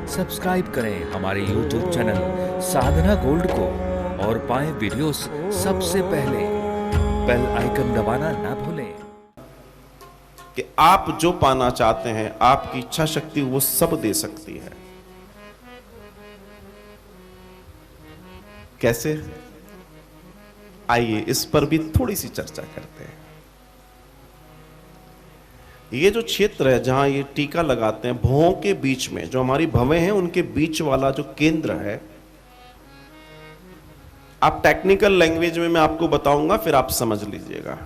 Subscribe करें हमारे YouTube channel साधना gold को और पाएं वीडियोस सबसे पहले। बेल आइकन दबाना ना भूलें। कि आप जो पाना चाहते हैं, आपकी इच्छा शक्ति वो सब दे सकती है। कैसे? आइए इस पर भी थोड़ी सी चर्चा करते हैं। ये जो क्षेत्र है जहां ये टीका लगाते हैं, भवों के बीच में, जो हमारी भवें हैं उनके बीच वाला जो केंद्र है, आप टेक्निकल लैंग्वेज में मैं आपको बताऊंगा, फिर आप समझ लीजिएगा।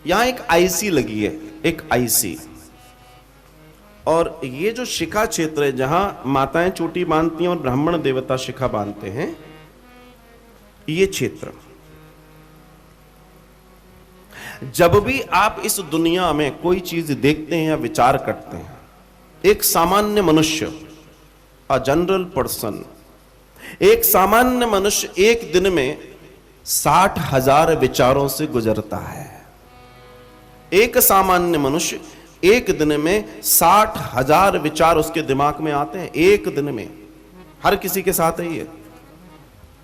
यहां एक आईसी लगी है, एक आईसी, और ये जो शिखा क्षेत्र है जहां माताएं चोटी बांधती हैं और ब्राह्मण देवता शिखा बांधते हैं, ये क्षेत्र। जब भी आप इस दुनिया में कोई चीज देखते हैं या विचार करते हैं, एक सामान्य मनुष्य, अ जनरल पर्सन, एक सामान्य मनुष्य एक दिन में 60,000 विचारों से गुजरता है। एक सामान्य मनुष्य एक दिन में 60,000 विचार उसके दिमाग में आते हैं, एक दिन में। हर किसी के साथ है ये।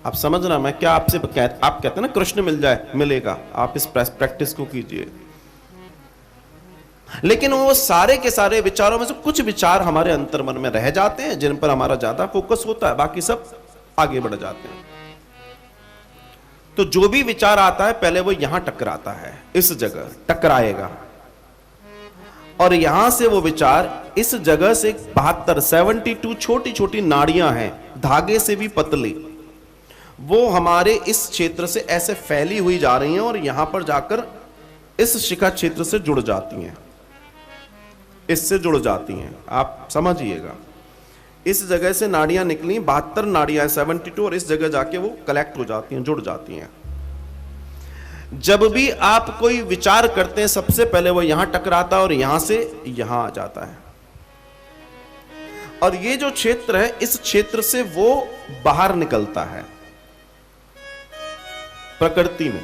आप समझना, मैं क्या आपसे आप कहते हैं ना कृष्ण मिल जाए, मिलेगा। आप इस प्रैक्टिस को कीजिए। लेकिन वो सारे के सारे विचारों में से कुछ विचार हमारे अंतर्मन में रह जाते हैं, जिन पर हमारा ज्यादा फोकस होता है, बाकी सब आगे बढ़ जाते हैं। तो जो भी विचार आता है पहले वो यहां टकराता है, इस जगह टकराएगा, और यहां से वो विचार इस जगह से 72 छोटी छोटी नाड़ियां हैं, धागे से भी पतली, वो हमारे इस क्षेत्र से ऐसे फैली हुई जा रही हैं और यहां पर जाकर इस शिखा क्षेत्र से जुड़ जाती हैं, इससे जुड़ जाती हैं। आप समझिएगा, इस जगह से नाड़ियां निकली, 72 नाड़ियां 72, और इस जगह जाके वो कलेक्ट हो जाती हैं, जुड़ जाती हैं। जब भी आप कोई विचार करते हैं, सबसे पहले वो यहां टकराता है और यहां से यहां आ जाता है। और ये जो क्षेत्र है, इस क्षेत्र से वो बाहर निकलता है प्रकृति में,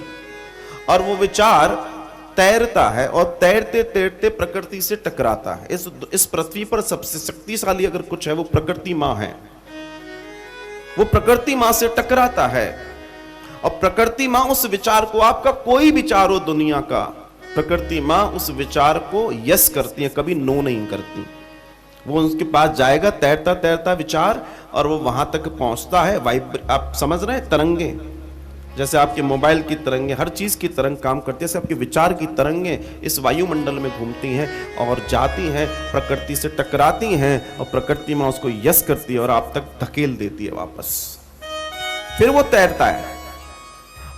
और वो विचार तैरता है, और तैरते तैरते प्रकृति से टकराता है। इस पृथ्वी पर सबसे शक्तिशाली अगर कुछ है वो प्रकृति मां है। वो प्रकृति मां से टकराता है, और प्रकृति मां उस विचार को, आपका कोई विचार हो दुनिया का, प्रकृति मां उस विचार को यस करती है, कभी नो नहीं करती। वो उसके पास जाएगा तैरता तैरता विचार, और वो वहां तक पहुंचता है। आप समझ रहे हैं, तरंगे जैसे आपके मोबाइल की तरंगे, हर चीज की तरंग काम करती है, जैसे आपके विचार की तरंगे इस वायुमंडल में घूमती हैं और जाती हैं, प्रकृति से टकराती हैं, और प्रकृति मां उसको यस करती है और आप तक धकेल देती है वापस। फिर वो तैरता है,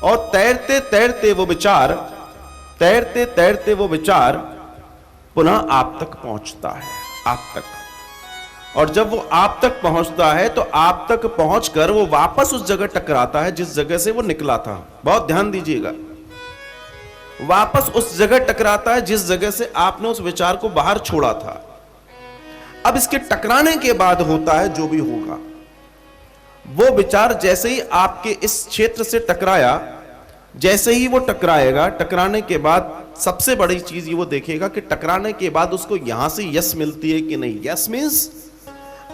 और तैरते तैरते वो विचार पुनः आप तक पहुंचता है, आप तक। और जब वो आप तक पहुंचता है तो आप तक पहुंचकर वो वापस उस जगह टकराता है जिस जगह से वो निकला था। बहुत ध्यान दीजिएगा, वापस उस जगह टकराता है जिस जगह से आपने उस विचार को बाहर छोड़ा था। अब इसके टकराने के बाद होता है जो भी होगा। वो विचार जैसे ही आपके इस क्षेत्र से टकराया, जैसे ही वो टकराएगा, टकराने के बाद सबसे बड़ी चीज ये वो देखेगा कि टकराने के बाद उसको यहां से यस मिलती है कि नहीं। यस मींस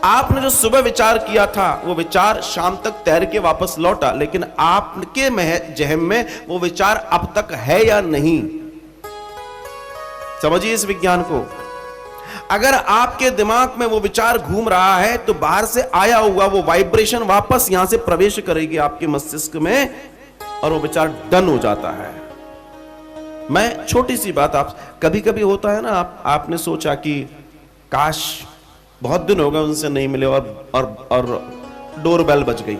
आपने जो सुबह विचार किया था वो विचार शाम तक तैर के वापस लौटा, लेकिन आपके जहन में वो विचार अब तक है या नहीं। समझिए इस विज्ञान को। अगर आपके दिमाग में वो विचार घूम रहा है तो बाहर से आया हुआ वो वाइब्रेशन वापस यहां से प्रवेश करेगी आपके मस्तिष्क में, और वो विचार डन हो जाता है। मैं छोटी सी बात, आप कभी कभी होता है ना, आपने सोचा कि काश बहुत दिन हो गए उनसे नहीं मिले, और डोरबेल बज गई,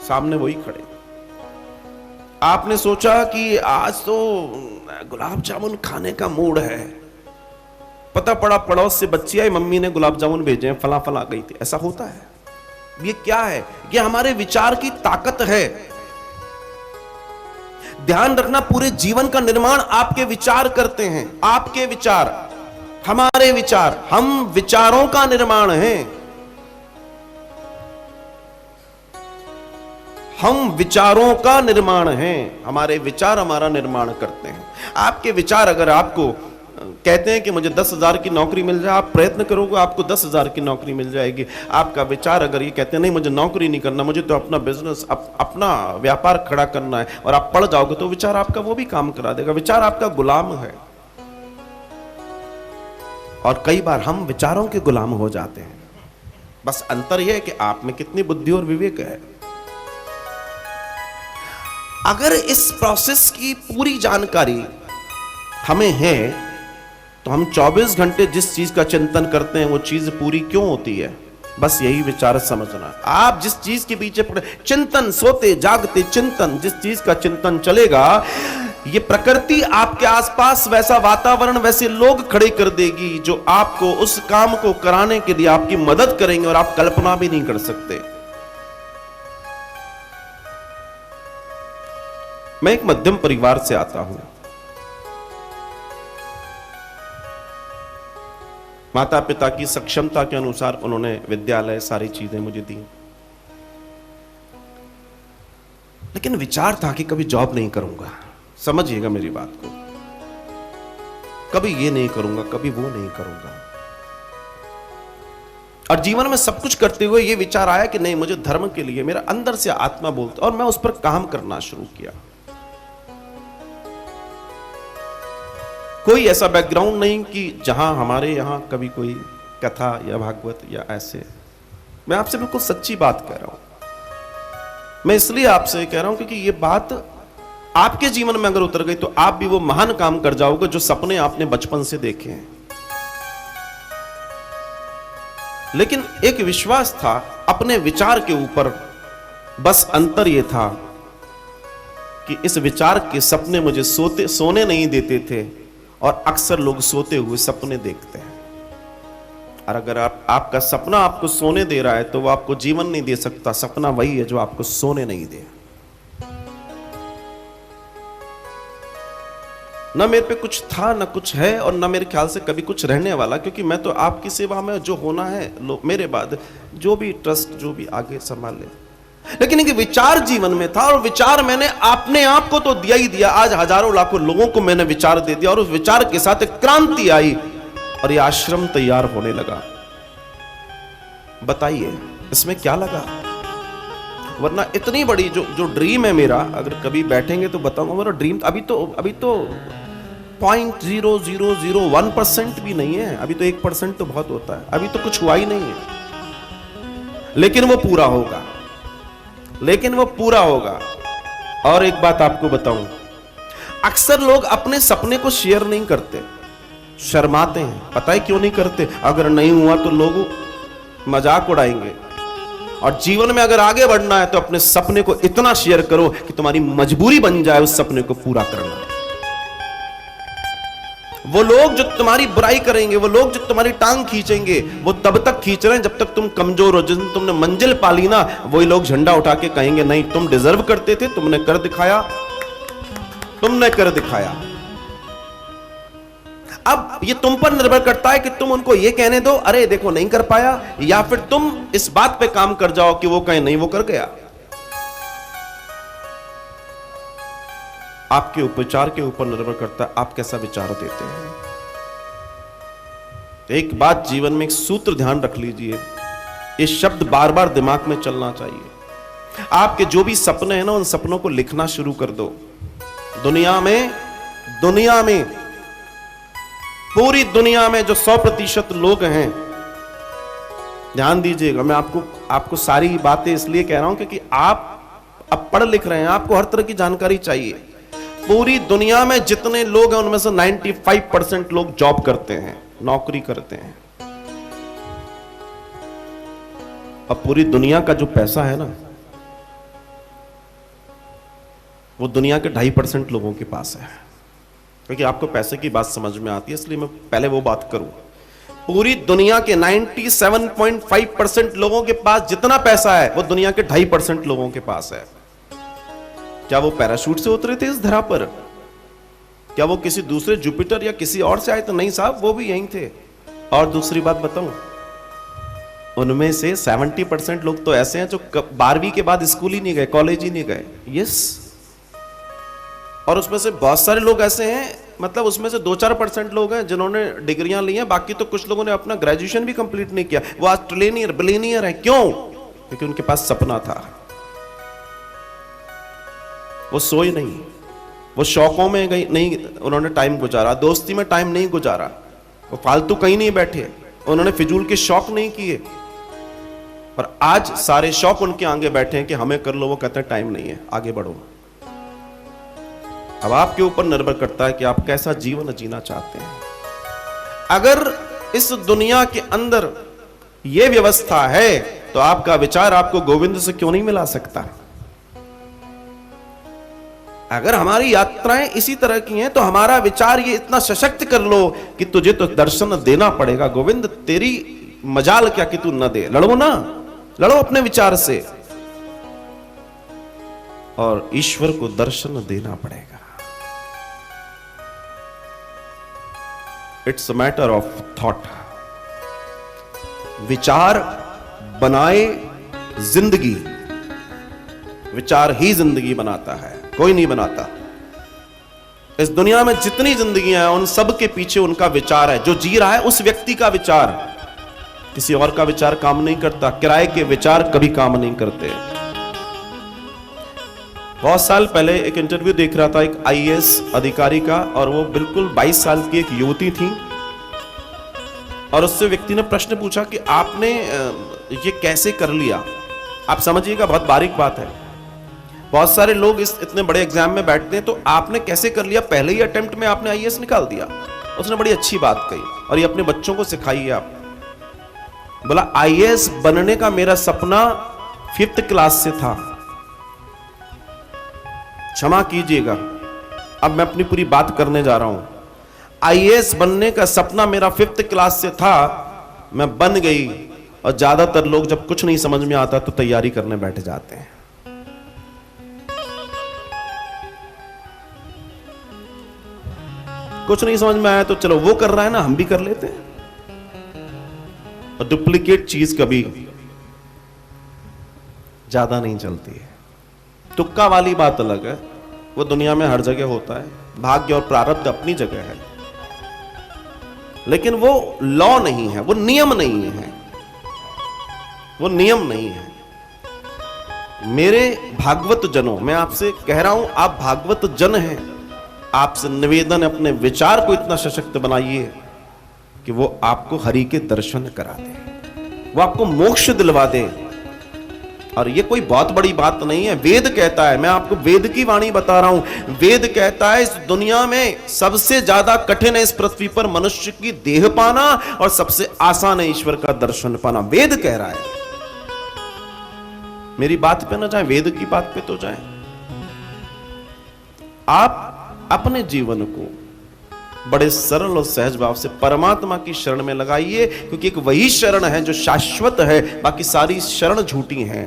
सामने वही खड़े। आपने सोचा कि आज तो गुलाब जामुन खाने का मूड है, पता पड़ा पड़ोस से बच्ची आई, मम्मी ने गुलाब जामुन भेजे हैं, फला फला गई थी। ऐसा होता है। ये क्या है? ये हमारे विचार की ताकत है। ध्यान रखना, पूरे जीवन का निर्माण आपके विचार करते हैं। आपके विचार, हमारे विचार, हम विचारों का निर्माण हैं। हम विचारों का निर्माण हैं। हमारे विचार हमारा निर्माण करते हैं। आपके विचार अगर आपको कहते हैं कि मुझे 10,000 की नौकरी मिल जाए, आप प्रयत्न करोगे आपको 10,000 की नौकरी मिल जाएगी। आपका विचार अगर ये कहते हैं नहीं मुझे नौकरी नहीं करना, मुझे तो अपना बिजनेस अपना व्यापार खड़ा करना है, और आप पढ़ जाओगे तो विचार आपका वो भी काम करा देगा। विचार आपका गुलाम है, और कई बार हम विचारों के गुलाम हो जाते हैं। बस अंतर यह है कि आप में कितनी बुद्धि और विवेक है। अगर इस प्रोसेस की पूरी जानकारी हमें है तो हम 24 घंटे जिस चीज का चिंतन करते हैं वो चीज पूरी क्यों होती है। बस यही विचार समझना। आप जिस चीज के पीछे पड़े, चिंतन, सोते जागते चिंतन, जिस चीज का चिंतन चलेगा, ये प्रकृति आपके आसपास वैसा वातावरण, वैसे लोग खड़े कर देगी जो आपको उस काम को कराने के लिए आपकी मदद करेंगे, और आप कल्पना भी नहीं कर सकते। मैं एक मध्यम परिवार से आता हूं। माता पिता की सक्षमता के अनुसार उन्होंने विद्यालय सारी चीजें मुझे दी, लेकिन विचार था कि कभी जॉब नहीं करूंगा। समझिएगा मेरी बात को, कभी ये नहीं करूंगा, कभी वो नहीं करूंगा। और जीवन में सब कुछ करते हुए ये विचार आया कि नहीं, मुझे धर्म के लिए, मेरा अंदर से आत्मा बोलता, और मैं उस पर काम करना शुरू किया। कोई ऐसा बैकग्राउंड नहीं कि जहां हमारे यहां कभी कोई कथा या भागवत या ऐसे। मैं आपसे बिल्कुल सच्ची बात कह रहा हूं। मैं इसलिए आपसे कह रहा हूं क्योंकि ये बात आपके जीवन में अगर उतर गई तो आप भी वो महान काम कर जाओगे जो सपने आपने बचपन से देखे हैं। लेकिन एक विश्वास था अपने विचार के ऊपर। बस अंतर यह था कि इस विचार के सपने मुझे सोने नहीं देते थे, और अक्सर लोग सोते हुए सपने देखते हैं। और अगर आपका सपना आपको सोने दे रहा है तो वो आपको जीवन नहीं दे सकता। सपना वही है जो आपको सोने नहीं दे। ना मेरे पे कुछ था, ना कुछ है, और ना मेरे ख्याल से कभी कुछ रहने वाला, क्योंकि मैं तो आपकी सेवा में जो होना है मेरे बाद जो भी ट्रस्ट जो भी आगे संभाल ले। लेकिन एक विचार जीवन में था, और विचार मैंने अपने आप को तो दिया ही दिया। आज हजारों लाखों लोगों को मैंने विचार दे दिया, और उस विचार के साथ एक क्रांति आई और ये आश्रम तैयार होने लगा। बताइए इसमें क्या लगा? वरना इतनी बड़ी जो ड्रीम है मेरा, अगर कभी बैठेंगे तो बताऊंगा। मेरा ड्रीम अभी तो 0.0001% भी नहीं है। अभी तो 1% तो बहुत होता है। अभी तो कुछ हुआ ही नहीं है, लेकिन वो पूरा होगा। और एक बात आपको बताऊं, अक्सर लोग अपने सपने को शेयर नहीं करते, शर्माते हैं। पता है क्यों नहीं करते? अगर नहीं हुआ तो लोग मजाक उड़ाएंगे। और जीवन में अगर आगे बढ़ना है तो अपने सपने को इतना शेयर करो कि तुम्हारी मजबूरी बन जाए उस सपने को पूरा करना। वो लोग जो तुम्हारी बुराई करेंगे, वो लोग जो तुम्हारी टांग खींचेंगे, वो तब तक खींच रहे हैं जब तक तुम कमजोर हो। जिस दिन तुमने मंजिल पाली ना, वही लोग झंडा उठा के कहेंगे नहीं तुम डिजर्व करते थे, तुमने कर दिखाया। अब ये तुम पर निर्भर करता है कि तुम उनको ये कहने दो अरे देखो नहीं कर पाया, या फिर तुम इस बात पे काम कर जाओ कि वो कहे नहीं वो कर गया। आपके उपचार के ऊपर निर्भर करता है आप कैसा विचार देते हैं। एक बात जीवन में, एक सूत्र ध्यान रख लीजिए, ये शब्द बार बार दिमाग में चलना चाहिए। आपके जो भी सपने हैं ना, उन सपनों को लिखना शुरू कर दो। दुनिया में पूरी दुनिया में जो 100% लोग हैं, ध्यान दीजिएगा, मैं आपको सारी बातें इसलिए कह रहा हूं क्योंकि आप अब पढ़ लिख रहे हैं, आपको हर तरह की जानकारी चाहिए। पूरी दुनिया में जितने लोग हैं उनमें से 95% लोग जॉब करते हैं, नौकरी करते हैं। अब पूरी दुनिया का जो पैसा है ना, वो दुनिया के 2.5% लोगों के पास है। क्योंकि आपको पैसे की बात समझ में आती है, इसलिए मैं पहले वो बात करूं। पूरी दुनिया के 97.5% लोगों के पास जितना पैसा है वो दुनिया के 2.5% लोगों के पास है। क्या वो पैराशूट से उतरे थे इस धरा पर? क्या वो किसी दूसरे जुपिटर या किसी और से आए? तो नहीं साहब, वो भी यहीं थे। और दूसरी बात बताऊं, उनमें से 70% लोग तो ऐसे हैं जो 12वीं के बाद स्कूल ही नहीं गए, कॉलेज ही नहीं गए। यस। और उसमें से बहुत सारे लोग ऐसे हैं मतलब उसमें से 2-4% लोग हैं जिन्होंने डिग्रियां ली हैं, बाकी तो कुछ लोगों ने अपना ग्रेजुएशन भी कंप्लीट नहीं किया। वो आज ट्रिलियनियर बिलियनियर है। क्यों? क्योंकि उनके पास सपना था। वो सोए नहीं, वो शौकों में नहीं उन्होंने टाइम गुजारा, दोस्ती में टाइम नहीं गुजारा, वो फालतू कहीं नहीं बैठे, उन्होंने फिजूल के शौक नहीं किए। और आज सारे शौक उनके आगे बैठे हैं कि हमें कर लो, वो कहते हैं टाइम नहीं है, आगे बढ़ो। अब आपके ऊपर निर्भर करता है कि आप कैसा जीवन जीना चाहते हैं। अगर इस दुनिया के अंदर यह व्यवस्था है तो आपका विचार आपको गोविंद से क्यों नहीं मिला सकता? अगर हमारी यात्राएं इसी तरह की हैं तो हमारा विचार ये इतना सशक्त कर लो कि तुझे तो दर्शन देना पड़ेगा। गोविंद तेरी मजाल क्या कि तू न दे। लड़ो ना, लड़ो अपने विचार से, और ईश्वर को दर्शन देना पड़ेगा। It's a matter of thought. विचार बनाए जिंदगी, विचार ही जिंदगी बनाता है, कोई नहीं बनाता। इस दुनिया में जितनी जिंदगियां हैं उन सब के पीछे उनका विचार है। जो जी रहा है उस व्यक्ति का विचार, किसी और का विचार काम नहीं करता। किराए के विचार कभी काम नहीं करते। बहुत साल पहले एक इंटरव्यू देख रहा था एक आईएएस अधिकारी का, और वो बिल्कुल 22 साल की एक युवती थी, और उससे व्यक्ति ने प्रश्न पूछा कि आपने ये कैसे कर लिया। आप समझिएगा, बहुत बारीक बात है। बहुत सारे लोग इस इतने बड़े एग्जाम में बैठते हैं, तो आपने कैसे कर लिया? पहले ही अटेम्प्ट में आपने आईएएस निकाल दिया। उसने बड़ी अच्छी बात कही, और ये अपने बच्चों को सिखाइए आप। बोला, आईएएस बनने का मेरा सपना 5th क्लास से था। क्षमा कीजिएगा, अब मैं अपनी पूरी बात करने जा रहा हूं। आईएएस बनने का सपना मेरा 5th क्लास से था, मैं बन गई। और ज्यादातर लोग जब कुछ नहीं समझ में आता तो तैयारी करने बैठ जाते हैं। कुछ नहीं समझ में आया तो चलो वो कर रहा है ना, हम भी कर लेते हैं। और डुप्लीकेट चीज कभी ज्यादा नहीं चलती है। तुक्का वाली बात अलग है, वो दुनिया में हर जगह होता है। भाग्य और प्रारब्ध अपनी जगह है, लेकिन वो लॉ नहीं है, वो नियम नहीं है, वो नियम नहीं है। मेरे भागवत जनों, मैं आपसे कह रहा हूं, आप भागवत जन हैं, आपसे निवेदन है, अपने विचार को इतना सशक्त बनाइए कि वो आपको हरि के दर्शन करा दे, वो आपको मोक्ष दिलवा दे। और ये कोई बहुत बड़ी बात नहीं है। वेद कहता है, मैं आपको वेद की वाणी बता रहा हूं, वेद कहता है इस दुनिया में सबसे ज्यादा कठिन है इस पृथ्वी पर मनुष्य की देह पाना, और सबसे आसान है ईश्वर का दर्शन पाना। वेद कह रहा है। मेरी बात पे ना जाए, वेद की बात पे तो जाए। आप अपने जीवन को बड़े सरल और सहज भाव से परमात्मा की शरण में लगाइए, क्योंकि एक वही शरण है जो शाश्वत है, बाकी सारी शरण झूठी हैं।